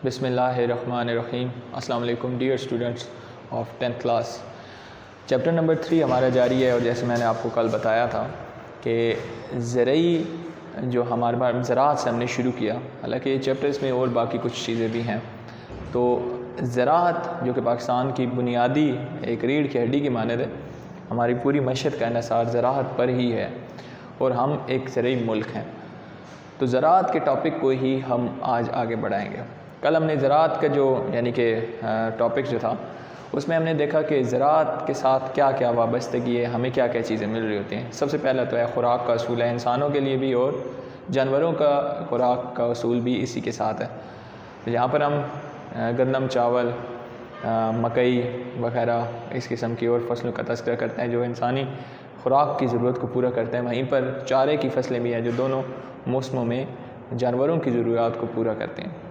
بسم اللہ الرحمن الرحیم۔ السلام علیکم dear students of 10th class. Chapter number 3 ہمارا جاری ہے، اور جیسے میں نے آپ کو کل بتایا تھا کہ زرعی جو ہمارے پاس زراعت سے ہم نے شروع کیا، حالانکہ یہ چیپٹرز میں اور باقی کچھ چیزیں بھی ہیں، تو زراعت جو کہ پاکستان کی بنیادی ایک ریڑھ کی ہڈی کی مانند ہے، ہماری پوری معیشت کا انحصار زراعت پر ہی ہے، اور ہم ایک زرعی ملک ہیں، تو زراعت کے ٹاپک کو ہی ہم آج آگے بڑھائیں گے۔ کل ہم نے زراعت کا جو ٹاپک جو تھا، اس میں ہم نے دیکھا کہ زراعت کے ساتھ کیا کیا وابستگی ہے، ہمیں کیا کیا چیزیں مل رہی ہوتی ہیں۔ سب سے پہلا تو ہے خوراک کا اصول ہے، انسانوں کے لیے بھی اور جانوروں کا خوراک کا اصول بھی اسی کے ساتھ ہے۔ تو یہاں پر ہم گندم، چاول، مکئی وغیرہ اس قسم کی اور فصلوں کا تذکرہ کرتے ہیں جو انسانی خوراک کی ضرورت کو پورا کرتے ہیں۔ وہیں پر چارے کی فصلیں بھی ہیں جو دونوں موسموں میں جانوروں کی ضروریات کو پورا کرتے ہیں۔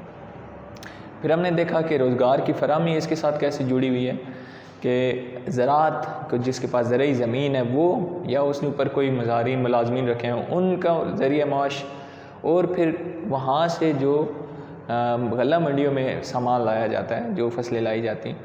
پھر ہم نے دیکھا کہ روزگار کی فراہمی اس کے ساتھ کیسے جڑی ہوئی ہے، کہ زراعت کو جس کے پاس زرعی زمین ہے وہ یا اس نے اوپر کوئی مزارین ملازمین رکھے ہیں، ان کا ذریعہ معاش، اور پھر وہاں سے جو غلہ منڈیوں میں سامان لایا جاتا ہے، جو فصلیں لائی جاتی ہیں،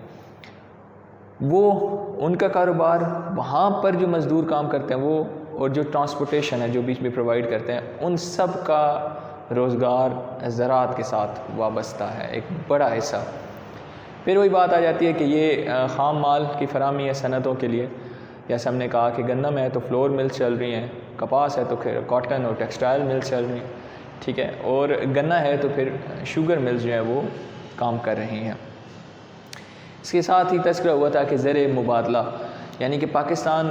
وہ ان کا کاروبار، وہاں پر جو مزدور کام کرتے ہیں وہ، اور جو ٹرانسپورٹیشن ہے جو بیچ میں پرووائڈ کرتے ہیں، ان سب کا روزگار زراعت کے ساتھ وابستہ ہے، ایک بڑا حصہ۔ پھر وہی بات آ جاتی ہے کہ یہ خام مال کی فراہمی ہے صنعتوں کے لیے، جیسے ہم نے کہا کہ گندم ہے تو فلور ملز چل رہی ہیں، کپاس ہے تو پھر کاٹن اور ٹیکسٹائل ملز چل رہی ہیں، ٹھیک ہے، اور گنا ہے تو پھر شوگر ملز جو ہے وہ کام کر رہی ہیں۔ اس کے ساتھ ہی تذکرہ ہوا تھا کہ زر مبادلہ، یعنی کہ پاکستان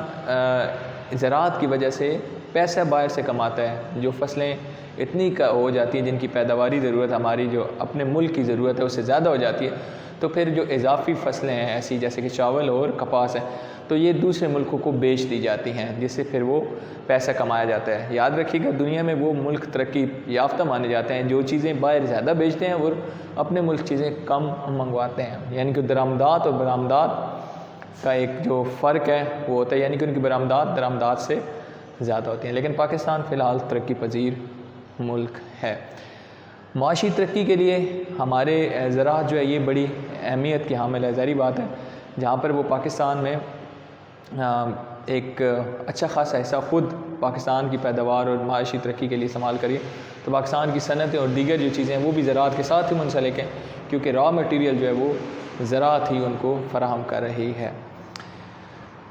زراعت کی وجہ سے پیسہ باہر سے کماتا ہے، جو فصلیں اتنی کا ہو جاتی ہیں جن کی پیداواری ضرورت ہماری جو اپنے ملک کی ضرورت ہے اس سے زیادہ ہو جاتی ہے، تو پھر جو اضافی فصلیں ہیں ایسی جیسے کہ چاول اور کپاس ہیں، تو یہ دوسرے ملکوں کو بیچ دی جاتی ہیں، جس سے پھر وہ پیسہ کمایا جاتا ہے۔ یاد رکھیے گا، دنیا میں وہ ملک ترقی یافتہ مانے جاتے ہیں جو چیزیں باہر زیادہ بیچتے ہیں اور اپنے ملک چیزیں کم منگواتے ہیں، یعنی کہ درآمدات اور برآمدات کا ایک جو فرق ہے وہ ہوتا ہے، یعنی کہ ان کی برآمدات درآمدات سے زیادہ ہوتی ہیں۔ لیکن پاکستان فی الحال ترقی پذیر ملک ہے۔ معاشی ترقی کے لیے ہمارے زراعت جو ہے یہ بڑی اہمیت کی حامل ہے۔ ظاہری بات ہے جہاں پر وہ پاکستان میں ایک اچھا خاصا حصہ خود پاکستان کی پیداوار اور معاشی ترقی کے لیے استعمال کریے، تو پاکستان کی صنعتیں اور دیگر جو چیزیں ہیں وہ بھی زراعت کے ساتھ ہی منسلک ہیں، کیونکہ را مٹیریل جو ہے وہ زراعت ہی ان کو فراہم کر رہی ہے،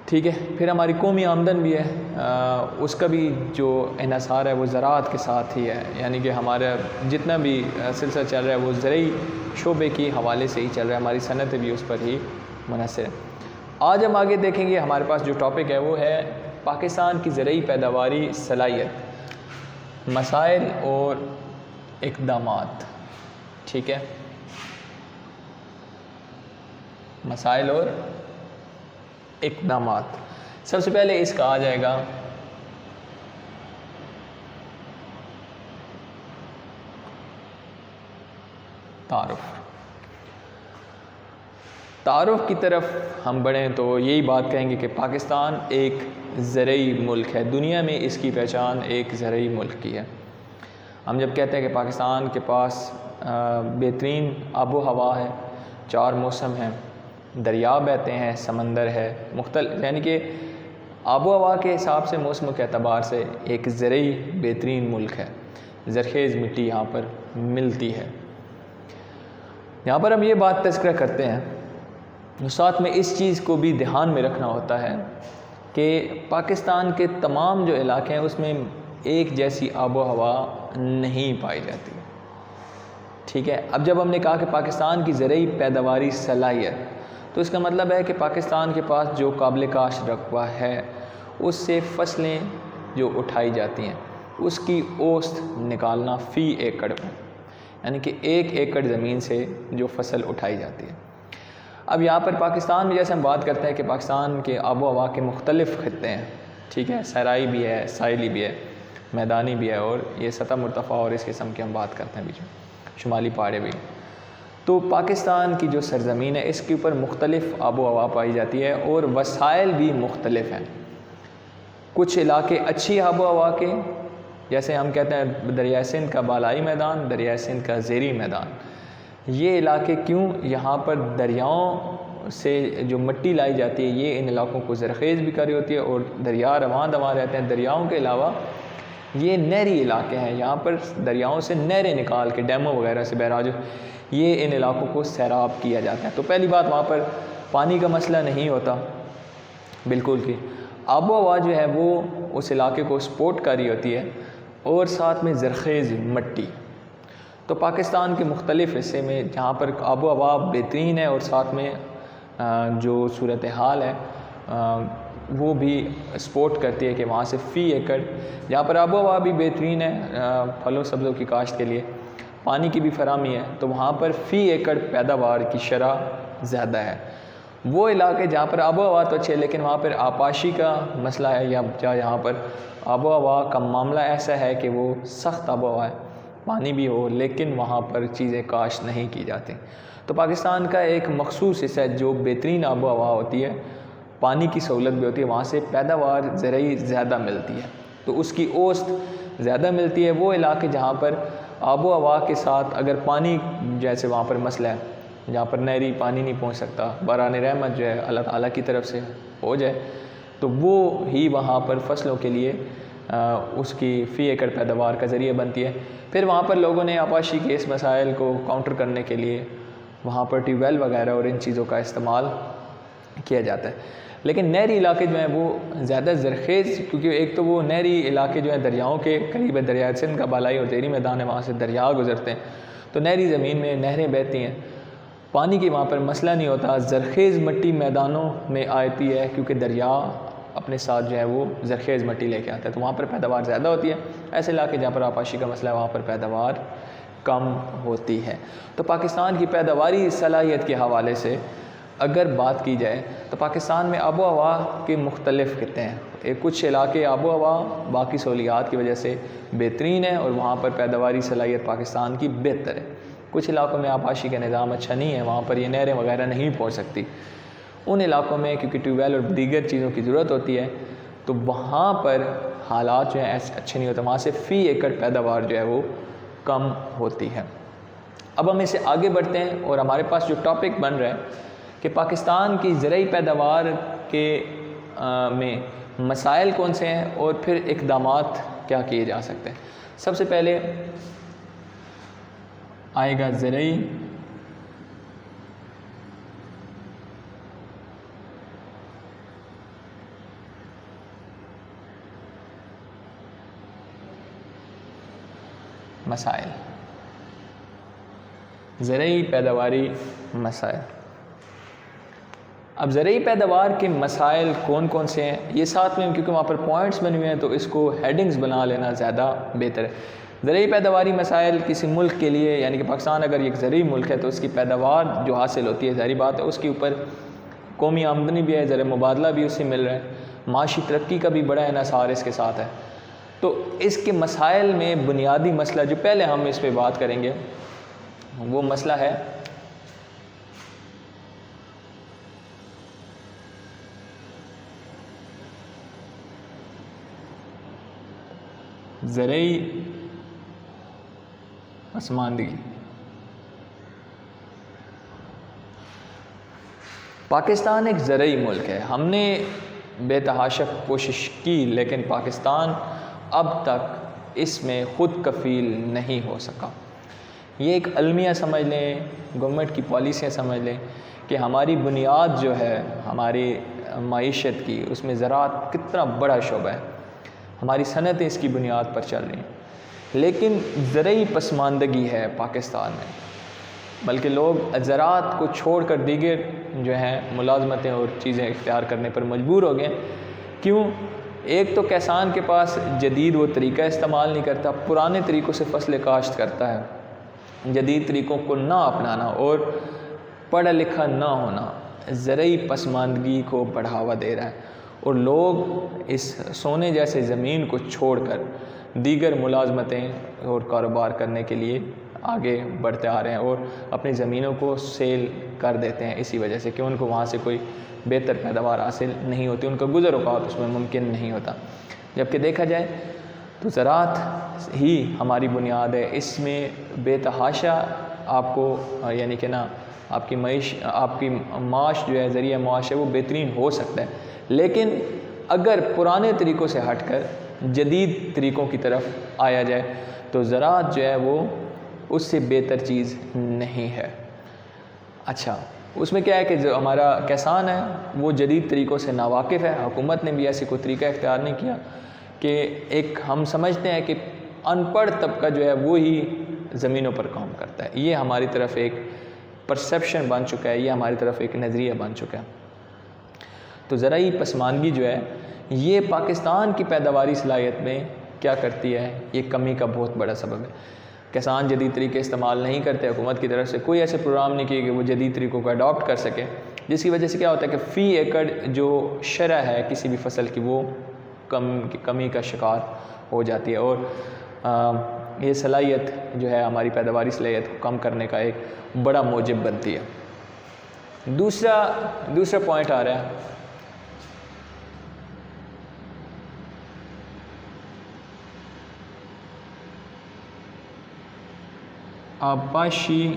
ٹھیک ہے۔ پھر ہماری قومی آمدن بھی ہے، اس کا بھی جو انحصار ہے وہ زراعت کے ساتھ ہی ہے، یعنی کہ ہمارا جتنا بھی سلسلہ چل رہا ہے وہ زرعی شعبے کی حوالے سے ہی چل رہا ہے، ہماری صنعتیں بھی اس پر ہی منحصر ہیں۔ آج ہم آگے دیکھیں گے، ہمارے پاس جو ٹاپک ہے وہ ہے پاکستان کی زرعی پیداواری صلاحیت، مسائل اور اقدامات، ٹھیک ہے، مسائل اور اقدامات۔ سب سے پہلے اس کا آ جائے گا تعارف کی طرف ہم بڑھیں تو یہی بات کہیں گے کہ پاکستان ایک زرعی ملک ہے، دنیا میں اس کی پہچان ایک زرعی ملک کی ہے۔ ہم جب کہتے ہیں کہ پاکستان کے پاس بہترین آب و ہوا ہے، 4 موسم ہیں، دریا بہتے ہیں، سمندر ہے، مختلف، یعنی کہ آب و ہوا کے حساب سے، موسموں کے اعتبار سے ایک زرعی بہترین ملک ہے، زرخیز مٹی یہاں پر ملتی ہے۔ یہاں پر ہم یہ بات تذکرہ کرتے ہیں، ساتھ میں اس چیز کو بھی دھیان میں رکھنا ہوتا ہے کہ پاکستان کے تمام جو علاقے ہیں اس میں ایک جیسی آب و ہوا نہیں پائی جاتی، ٹھیک ہے۔ اب جب ہم نے کہا کہ پاکستان کی زرعی پیداواری صلاحیت، تو اس کا مطلب ہے کہ پاکستان کے پاس جو قابل کاشت رقبہ ہے اس سے فصلیں جو اٹھائی جاتی ہیں اس کی اوسط نکالنا فی ایکڑ میں، یعنی کہ 1 ایکڑ زمین سے جو فصل اٹھائی جاتی ہے۔ اب یہاں پر پاکستان میں جیسے ہم بات کرتے ہیں کہ پاکستان کے آب و ہوا کے مختلف خطے ہیں، ٹھیک ہے، صحرائی بھی ہے، ساحلی بھی ہے، میدانی بھی ہے، اور یہ سطح مرتفع اور اس قسم کی ہم بات کرتے ہیں، بیچ میں شمالی پہاڑیں بھی۔ تو پاکستان کی جو سرزمین ہے اس کے اوپر مختلف آب و ہوا پائی جاتی ہے اور وسائل بھی مختلف ہیں۔ کچھ علاقے اچھی آب و ہوا کے، جیسے ہم کہتے ہیں دریائے سندھ کا بالائی میدان، دریائے سندھ کا زیریں میدان، یہ علاقے کیوں، یہاں پر دریاؤں سے جو مٹی لائی جاتی ہے یہ ان علاقوں کو زرخیز بھی کر رہی ہوتی ہے، اور دریا رواں دواں رہتے ہیں۔ دریاؤں کے علاوہ یہ نہری علاقے ہیں، یہاں پر دریاؤں سے نہریں نکال کے ڈیموں وغیرہ سے بہراج یہ ان علاقوں کو سیراب کیا جاتا ہے۔ تو پہلی بات وہاں پر پانی کا مسئلہ نہیں ہوتا بالکل کہ آب و ہوا جو ہے وہ اس علاقے کو سپورٹ کر رہی ہوتی ہے، اور ساتھ میں زرخیز مٹی۔ تو پاکستان کے مختلف حصے میں جہاں پر آب و ہوا بہترین ہے اور ساتھ میں جو صورتحال ہے وہ بھی سپورٹ کرتی ہے کہ وہاں سے فی ایکڑ جہاں پر آب و ہوا بھی بہترین ہے پھلوں سبزوں کی کاشت کے لیے، پانی کی بھی فراہمی ہے، تو وہاں پر فی ایکڑ پیداوار کی شرح زیادہ ہے۔ وہ علاقے جہاں پر آب و ہوا تو اچھے لیکن وہاں پر آبپاشی کا مسئلہ ہے، یا یہاں پر آب و ہوا کا معاملہ ایسا ہے کہ وہ سخت آب و ہوا ہے، پانی بھی ہو لیکن وہاں پر چیزیں کاشت نہیں کی جاتی۔ تو پاکستان کا ایک مخصوص حصہ ہے جو بہترین آب و ہوا ہوتی ہے، پانی کی سہولت بھی ہوتی ہے، وہاں سے پیداوار زرعی زیادہ ملتی ہے، تو اس کی اوسط زیادہ ملتی ہے۔ وہ علاقے جہاں پر آب و ہوا کے ساتھ اگر پانی جیسے وہاں پر مسئلہ ہے جہاں پر نہری پانی نہیں پہنچ سکتا، باران رحمت جو ہے اللہ تعالیٰ کی طرف سے ہو جائے تو وہ ہی وہاں پر فصلوں کے لیے اس کی فی ایکڑ پیداوار کا ذریعہ بنتی ہے۔ پھر وہاں پر لوگوں نے آبپاشی کے اس مسائل کو کاؤنٹر کرنے کے لیے وہاں پر ٹیوب ویل وغیرہ اور ان چیزوں کا استعمال کیا جاتا ہے۔ لیکن نہری علاقے جو ہیں وہ زیادہ زرخیز، کیونکہ ایک تو وہ نہری علاقے جو ہیں دریاؤں کے قریب ہے، دریائے سندھ کا بالائی اور دیری میدان ہے، وہاں سے دریا گزرتے ہیں، تو نہری زمین میں نہریں بہتی ہیں، پانی کی وہاں پر مسئلہ نہیں ہوتا۔ زرخیز مٹی میدانوں میں آتی ہے کیونکہ دریا اپنے ساتھ جو ہے وہ زرخیز مٹی لے کے آتا ہے، تو وہاں پر پیداوار زیادہ ہوتی ہے۔ ایسے علاقے جہاں پر آبپاشی کا مسئلہ ہے وہاں پر پیداوار کم ہوتی ہے۔ تو پاکستان کی پیداواری صلاحیت کے حوالے سے اگر بات کی جائے تو پاکستان میں آب و ہوا کے مختلف خطے ہیں، کچھ علاقے آب و ہوا باقی سہولیات کی وجہ سے بہترین ہے اور وہاں پر پیداواری صلاحیت پاکستان کی بہتر ہے۔ کچھ علاقوں میں آبپاشی کا نظام اچھا نہیں ہے، وہاں پر یہ نہریں وغیرہ نہیں پہنچ سکتی، ان علاقوں میں کیونکہ ٹیوب ویل اور دیگر چیزوں کی ضرورت ہوتی ہے تو وہاں پر حالات جو ہیں ایسے اچھے نہیں ہوتے، وہاں سے فی ایکڑ پیداوار جو ہے وہ کم ہوتی ہے۔ اب ہم اسے آگے بڑھتے ہیں اور ہمارے پاس جو ٹاپک بن رہا ہے کہ پاکستان کی زرعی پیداوار کے میں مسائل کون سے ہیں اور پھر اقدامات کیا کیے جا سکتے ہیں۔ سب سے پہلے آئے گا زرعی مسائل، زرعی پیداواری مسائل۔ اب زرعی پیداوار کے مسائل کون کون سے ہیں یہ ساتھ میں، کیونکہ وہاں پر پوائنٹس بنے ہوئے ہیں تو اس کو ہیڈنگز بنا لینا زیادہ بہتر ہے۔ زرعی پیداواری مسائل کسی ملک کے لیے، یعنی کہ پاکستان اگر ایک زرعی ملک ہے تو اس کی پیداوار جو حاصل ہوتی ہے ظاہری بات ہے اس کے اوپر قومی آمدنی بھی ہے، زر مبادلہ بھی اس سے مل رہا ہے، معاشی ترقی کا بھی بڑا انحصار اس کے ساتھ ہے۔ تو اس کے مسائل میں بنیادی مسئلہ جو پہلے ہم اس پہ بات کریں گے وہ مسئلہ ہے زرعی پسماندگی۔ پاکستان ایک زرعی ملک ہے، ہم نے بے تحاشا کوشش کی لیکن پاکستان اب تک اس میں خود کفیل نہیں ہو سکا۔ یہ ایک المیہ سمجھ لیں، گورنمنٹ کی پالیسیاں سمجھ لیں کہ ہماری بنیاد جو ہے ہماری معیشت کی اس میں زراعت کتنا بڑا شعبہ ہے، ہماری صنعتیں اس کی بنیاد پر چل رہی ہیں، لیکن زرعی پسماندگی ہے پاکستان میں، بلکہ لوگ زراعت کو چھوڑ کر دیگر جو ہیں ملازمتیں اور چیزیں اختیار کرنے پر مجبور ہو گئے۔ کیوں؟ ایک تو کسان کے پاس جدید وہ طریقہ استعمال نہیں کرتا، پرانے طریقوں سے فصل کاشت کرتا ہے، جدید طریقوں کو نہ اپنانا اور پڑھا لکھا نہ ہونا زرعی پسماندگی کو بڑھاوا دے رہا ہے، اور لوگ اس سونے جیسے زمین کو چھوڑ کر دیگر ملازمتیں اور کاروبار کرنے کے لیے آگے بڑھتے آ رہے ہیں اور اپنی زمینوں کو سیل کر دیتے ہیں، اسی وجہ سے کہ ان کو وہاں سے کوئی بہتر پیداوار حاصل نہیں ہوتی، ان کا گزر اوقات اس میں ممکن نہیں ہوتا۔ جبکہ دیکھا جائے تو زراعت ہی ہماری بنیاد ہے، اس میں بے تحاشا آپ کو یعنی کہ نا آپ کی معاش جو ہے ذریعہ معاش ہے وہ بہترین ہو سکتا ہے، لیکن اگر پرانے طریقوں سے ہٹ کر جدید طریقوں کی طرف آیا جائے تو زراعت جو ہے وہ اس سے بہتر چیز نہیں ہے۔ اچھا، اس میں کیا ہے کہ جو ہمارا کسان ہے وہ جدید طریقوں سے ناواقف ہے، حکومت نے بھی ایسی کوئی طریقہ اختیار نہیں کیا کہ ایک ہم سمجھتے ہیں کہ ان پڑھ طبقہ جو ہے وہی زمینوں پر کام کرتا ہے، یہ ہماری طرف ایک پرسیپشن بن چکا ہے، یہ ہماری طرف ایک نظریہ بن چکا ہے۔ تو زرعی پسماندگی جو ہے یہ پاکستان کی پیداواری صلاحیت میں کیا کرتی ہے، یہ کمی کا بہت بڑا سبب ہے۔ کسان جدید طریقے استعمال نہیں کرتے، حکومت کی طرف سے کوئی ایسے پروگرام نہیں کیے کہ وہ جدید طریقوں کو اڈاپٹ کر سکے، جس کی وجہ سے کیا ہوتا ہے کہ فی ایکڑ جو شرح ہے کسی بھی فصل کی وہ کمی کا شکار ہو جاتی ہے، اور یہ صلاحیت جو ہے ہماری پیداواری صلاحیت کو کم کرنے کا ایک بڑا موجب بنتی ہے۔ دوسرا پوائنٹ آ رہا ہے آبپاشی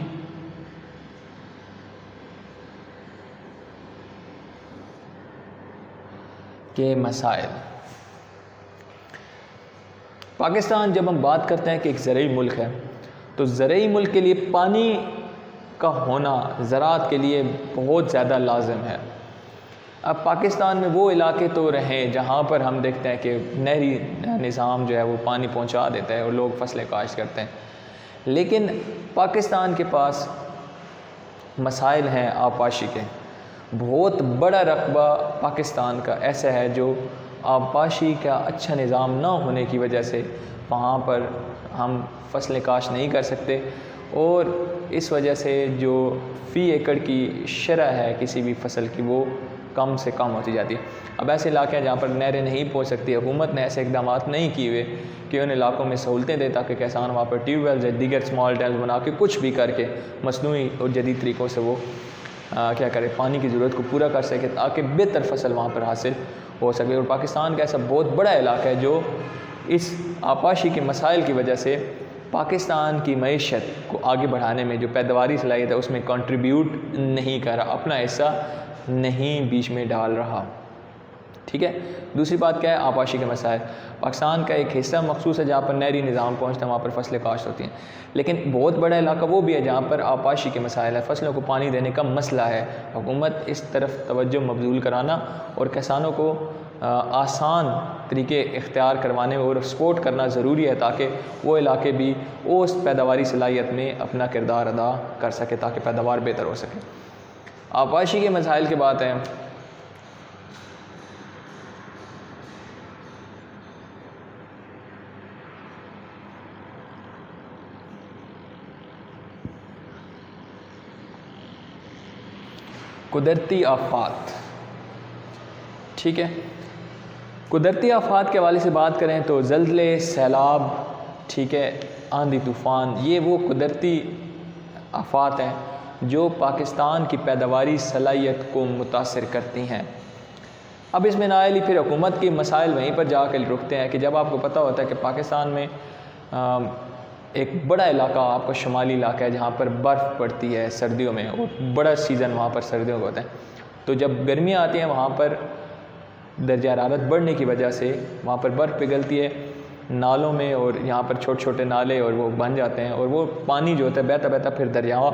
کے مسائل۔ پاکستان جب ہم بات کرتے ہیں کہ ایک زرعی ملک ہے تو زرعی ملک کے لیے پانی کا ہونا زراعت کے لیے بہت زیادہ لازم ہے۔ اب پاکستان میں وہ علاقے تو رہیں جہاں پر ہم دیکھتے ہیں کہ نہری نظام جو ہے وہ پانی پہنچا دیتا ہے اور لوگ فصلیں کاشت کرتے ہیں، لیکن پاکستان کے پاس مسائل ہیں آبپاشی کے۔ بہت بڑا رقبہ پاکستان کا ایسا ہے جو آبپاشی کا اچھا نظام نہ ہونے کی وجہ سے وہاں پر ہم فصلیں کاشت نہیں کر سکتے، اور اس وجہ سے جو فی ایکڑ کی شرح ہے کسی بھی فصل کی وہ کم سے کم ہوتی جاتی ہے۔ اب ایسے علاقے ہیں جہاں پر نہریں نہیں پہنچ سکتی، حکومت نے ایسے اقدامات نہیں کیے ہوئے کہ ان علاقوں میں سہولتیں دے تاکہ کسان وہاں پر ٹیوب ویلز یا دیگر اسمال ڈیمز بنا کے کچھ بھی کر کے مصنوعی اور جدید طریقوں سے وہ کیا کرے پانی کی ضرورت کو پورا کر سکے تاکہ بہتر فصل وہاں پر حاصل ہو سکے۔ اور پاکستان کا ایسا بہت بڑا علاقہ ہے جو اس آبپاشی کے مسائل کی وجہ سے پاکستان کی معیشت کو آگے بڑھانے میں جو پیداواری صلاحیت ہے اس میں کنٹریبیوٹ نہیں کر رہا، اپنا حصہ نہیں بیچ میں ڈال رہا۔ ٹھیک ہے، دوسری بات کیا ہے، آبپاشی کے مسائل۔ پاکستان کا ایک حصہ مخصوص ہے جہاں پر نہری نظام پہنچتا ہے، وہاں پر فصلیں کاشت ہوتی ہیں، لیکن بہت بڑا علاقہ وہ بھی ہے جہاں پر آبپاشی کے مسائل ہے، فصلوں کو پانی دینے کا مسئلہ ہے۔ حکومت اس طرف توجہ مبذول کرانا اور کسانوں کو آسان طریقے اختیار کروانے اور سپورٹ کرنا ضروری ہے تاکہ وہ علاقے بھی اس پیداواری صلاحیت میں اپنا کردار ادا کر سکے تاکہ پیداوار بہتر ہو سکے۔ آبپاشی کے مسائل کی بات ہے، قدرتی آفات۔ ٹھیک ہے، قدرتی آفات کے حوالے سے بات کریں تو زلزلے، سیلاب، ٹھیک ہے، آندھی طوفان، یہ وہ قدرتی آفات ہیں جو پاکستان کی پیداواری صلاحیت کو متاثر کرتی ہیں۔ اب اس میں نااہلی پھر حکومت کے مسائل وہیں پر جا کر رکتے ہیں کہ جب آپ کو پتہ ہوتا ہے کہ پاکستان میں ایک بڑا علاقہ آپ کا شمالی علاقہ ہے جہاں پر برف پڑتی ہے سردیوں میں، اور بڑا سیزن وہاں پر سردیوں کا ہوتا ہے، تو جب گرمیاں آتی ہیں وہاں پر درجہ حرارت بڑھنے کی وجہ سے وہاں پر برف پگھلتی ہے نالوں میں، اور یہاں پر چھوٹے چھوٹے نالے اور وہ بن جاتے ہیں، اور وہ پانی جو ہوتا ہے بہتا بہتا پھر دریاؤں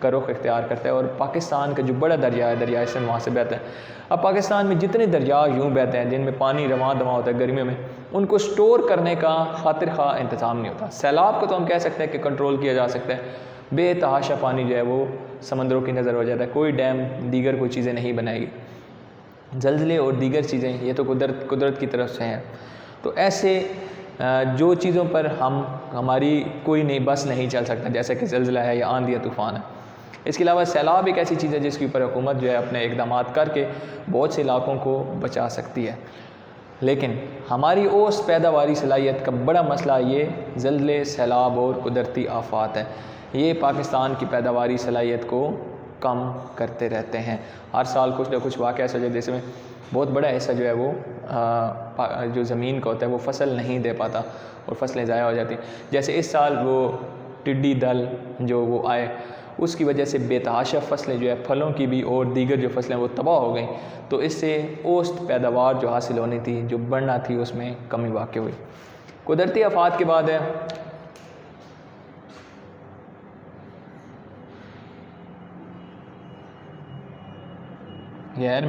کا رخ اختیار کرتا ہے، اور پاکستان کا جو بڑا دریا ہے دریائے سندھ وہاں سے بہتا ہے۔ اب پاکستان میں جتنے دریا یوں بہتے ہیں جن میں پانی رواں دواں ہوتا ہے گرمیوں میں، ان کو سٹور کرنے کا خاطر خواہ انتظام نہیں ہوتا۔ سیلاب کو تو ہم کہہ سکتے ہیں کہ کنٹرول کیا جا سکتا ہے، بے تحاشا پانی جو ہے وہ سمندروں کی نظر ہو جاتا ہے، کوئی ڈیم دیگر کوئی چیزیں نہیں بنائے گی۔ زلزلے اور دیگر چیزیں یہ تو قدرت کی طرف سے ہیں، تو ایسے جو چیزوں پر ہماری کوئی نہیں بس نہیں چل سکتا، جیسے کہ زلزلہ ہے یا آندھی یا طوفان ہے۔ اس کے علاوہ سیلاب ایک ایسی چیز ہے جس کے اوپر حکومت جو ہے اپنے اقدامات کر کے بہت سے علاقوں کو بچا سکتی ہے، لیکن ہماری اوس پیداواری صلاحیت کا بڑا مسئلہ یہ زلزلے، سیلاب اور قدرتی آفات ہے۔ یہ پاکستان کی پیداواری صلاحیت کو کم کرتے رہتے ہیں، ہر سال کچھ نہ کچھ واقعہ ایسا جو جس میں بہت بڑا حصہ جو ہے وہ جو زمین کا ہوتا ہے وہ فصل نہیں دے پاتا اور فصلیں ضائع ہو جاتی ہیں۔ جیسے اس سال وہ ٹڈی دل جو وہ آئے، اس کی وجہ سے بے تحاشا فصلیں جو ہے پھلوں کی بھی اور دیگر جو فصلیں وہ تباہ ہو گئیں، تو اس سے اوسط پیداوار جو حاصل ہونی تھی، جو بڑھنا تھی، اس میں کمی واقع ہوئی۔ قدرتی آفات کے بعد ہے غیر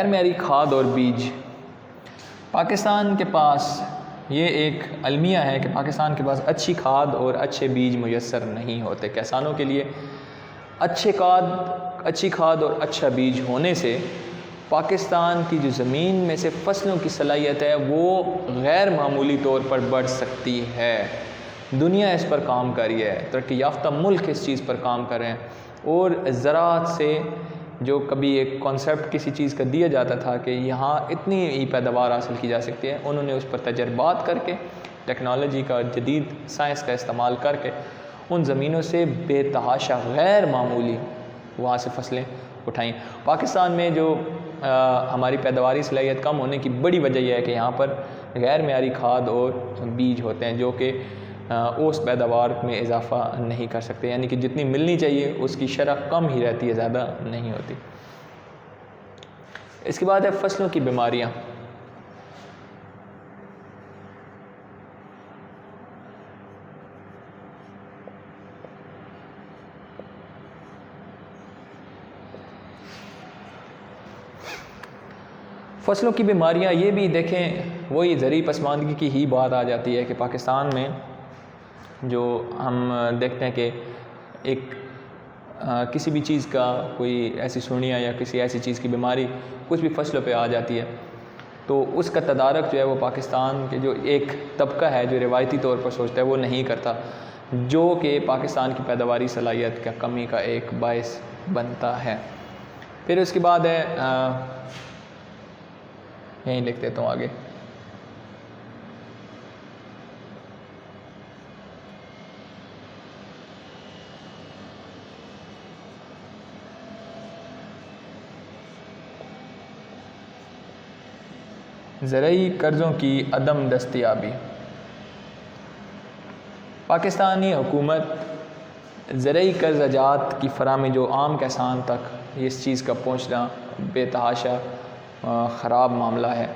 معیاری کھاد اور بیج۔ پاکستان کے پاس یہ ایک المیہ ہے کہ پاکستان کے پاس اچھی کھاد اور اچھے بیج میسر نہیں ہوتے۔ کسانوں کے لیے اچھی کھاد اور اچھا بیج ہونے سے پاکستان کی جو زمین میں سے فصلوں کی صلاحیت ہے وہ غیر معمولی طور پر بڑھ سکتی ہے۔ دنیا اس پر کام کر رہی ہے، ترقی یافتہ ملک اس چیز پر کام کر رہے ہیں، اور زراعت سے جو کبھی ایک کانسیپٹ کسی چیز کا دیا جاتا تھا کہ یہاں اتنی ہی پیداوار حاصل کی جا سکتی ہے، انہوں نے اس پر تجربات کر کے، ٹیکنالوجی کا، جدید سائنس کا استعمال کر کے ان زمینوں سے بے تحاشا غیر معمولی وہاں سے فصلیں اٹھائیں۔ پاکستان میں جو ہماری پیداواری صلاحیت کم ہونے کی بڑی وجہ یہ ہے کہ یہاں پر غیر معیاری کھاد اور بیج ہوتے ہیں جو کہ اوسط پیداوار میں اضافہ نہیں کر سکتے، یعنی کہ جتنی ملنی چاہیے اس کی شرح کم ہی رہتی ہے، زیادہ نہیں ہوتی۔ اس کے بعد ہے فصلوں کی بیماریاں۔ فصلوں کی بیماریاں یہ بھی دیکھیں، وہی زرعی پسماندگی کی ہی بات آ جاتی ہے کہ پاکستان میں جو ہم دیکھتے ہیں کہ ایک کسی بھی چیز کا کوئی ایسی سڑیاں یا کسی ایسی چیز کی بیماری کچھ بھی فصلوں پہ آ جاتی ہے، تو اس کا تدارک جو ہے وہ پاکستان کے جو ایک طبقہ ہے جو روایتی طور پر سوچتا ہے وہ نہیں کرتا، جو کہ پاکستان کی پیداواری صلاحیت کا کمی کا ایک باعث بنتا ہے۔ پھر اس کے بعد ہے یہیں لکھ دیتا ہوں آگے، زرعی قرضوں کی عدم دستیابی۔ پاکستانی حکومت زرعی قرض جات کی فراہمی جو عام کسان تک اس چیز کا پہنچنا بے تحاشا خراب معاملہ ہے۔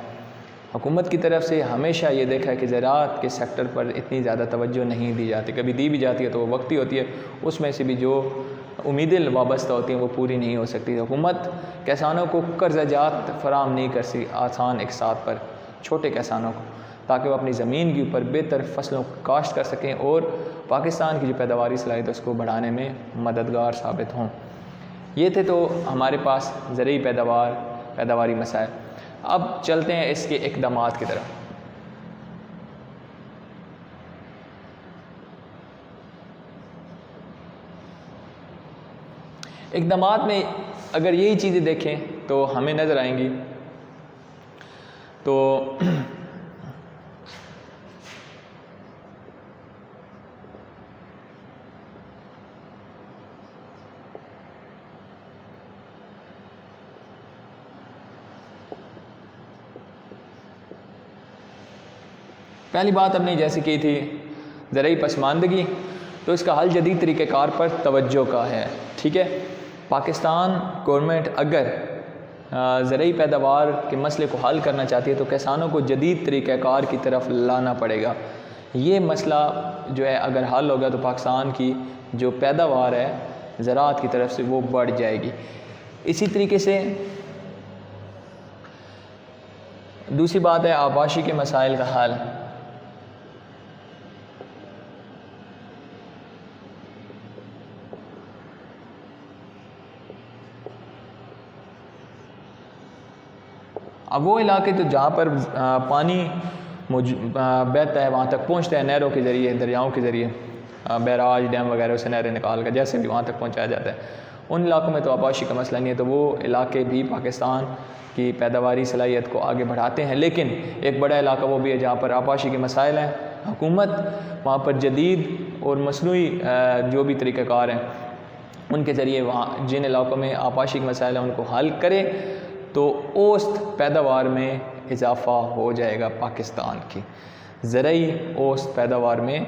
حکومت کی طرف سے ہمیشہ یہ دیکھا ہے کہ زراعت کے سیکٹر پر اتنی زیادہ توجہ نہیں دی جاتی، کبھی دی بھی جاتی ہے تو وہ وقتی ہوتی ہے، اس میں سے بھی جو امیدیں وابستہ ہوتی ہیں وہ پوری نہیں ہو سکتی۔ حکومت کسانوں کو قرض جات فراہم نہیں کر سکتی آسان اقساط پر، چھوٹے کسانوں کو، تاکہ وہ اپنی زمین کے اوپر بہتر فصلوں کو کاشت کر سکیں اور پاکستان کی جو پیداواری صلاحیت ہے اس کو بڑھانے میں مددگار ثابت ہوں۔ یہ تھے تو ہمارے پاس زرعی پیداواری مسائل۔ اب چلتے ہیں اس کے اقدامات کی طرف۔ اقدامات میں اگر یہی چیزیں دیکھیں تو ہمیں نظر آئیں گی، تو پہلی بات ہم نے جیسے کی تھی زرعی پسماندگی، تو اس کا حل جدید طریقہ کار پر توجہ کا ہے، ٹھیک ہے۔ پاکستان گورنمنٹ اگر زرعی پیداوار کے مسئلے کو حل کرنا چاہتی ہے تو کسانوں کو جدید طریقہ کار کی طرف لانا پڑے گا۔ یہ مسئلہ جو ہے اگر حل ہوگا تو پاکستان کی جو پیداوار ہے زراعت کی طرف سے وہ بڑھ جائے گی۔ اسی طریقے سے دوسری بات ہے آبپاشی کے مسائل کا حل۔ اب وہ علاقے تو جہاں پر پانی بہتا ہے وہاں تک پہنچتا ہے نہروں کے ذریعے، دریاؤں کے ذریعے، بیراج، ڈیم وغیرہ سے نہریں نکال کر جیسے بھی وہاں تک پہنچایا جاتا ہے، ان علاقوں میں تو آبپاشی کا مسئلہ نہیں ہے، تو وہ علاقے بھی پاکستان کی پیداواری صلاحیت کو آگے بڑھاتے ہیں۔ لیکن ایک بڑا علاقہ وہ بھی ہے جہاں پر آبپاشی کے مسائل ہیں، حکومت وہاں پر جدید اور مصنوعی جو بھی طریقہ کار ہیں ان کے ذریعے وہاں جن علاقوں میں آبپاشی کے مسائل ہیں ان کو حل کرے تو اوسط پیداوار میں اضافہ ہو جائے گا پاکستان کی. زرعی اوسط پیداوار میں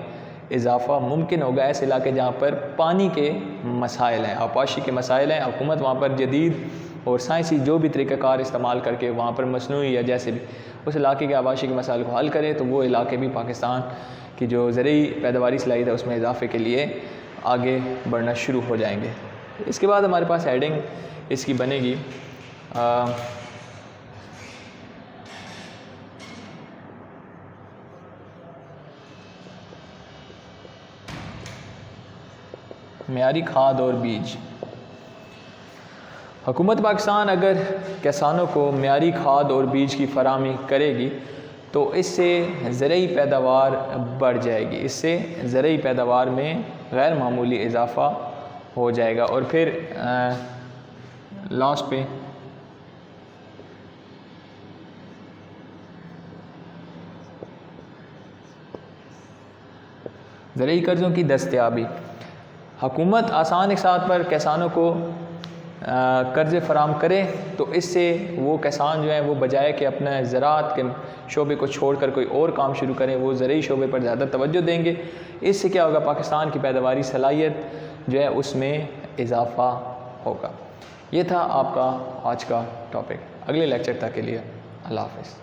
اضافہ ممکن ہوگا. ایسے علاقے جہاں پر پانی کے مسائل ہیں، آبپاشی کے مسائل ہیں، حکومت وہاں پر جدید اور سائنسی جو بھی طریقہ کار استعمال کر کے وہاں پر مصنوعی یا جیسے بھی اس علاقے کے آبپاشی کے مسائل کو حل کرے تو وہ علاقے بھی پاکستان کی جو زرعی پیداواری صلاحیت ہے اس میں اضافے کے لیے آگے بڑھنا شروع ہو جائیں گے. اس کے بعد ہمارے پاس ہیڈنگ اس کی بنے گی معیاری کھاد اور بیج. حکومت پاکستان اگر کسانوں کو معیاری کھاد اور بیج کی فراہمی کرے گی تو اس سے زرعی پیداوار بڑھ جائے گی، اس سے زرعی پیداوار میں غیر معمولی اضافہ ہو جائے گا. اور پھر لاسٹ پہ زرعی قرضوں کی دستیابی. حکومت آسان اقساط پر کسانوں کو قرض فراہم کرے تو اس سے وہ کسان جو ہیں وہ بجائے کہ اپنے زراعت کے شعبے کو چھوڑ کر کوئی اور کام شروع کریں وہ زرعی شعبے پر زیادہ توجہ دیں گے. اس سے کیا ہوگا، پاکستان کی پیداواری صلاحیت جو ہے اس میں اضافہ ہوگا. یہ تھا آپ کا آج کا ٹاپک. اگلے لیکچر تک کے لیے اللہ حافظ.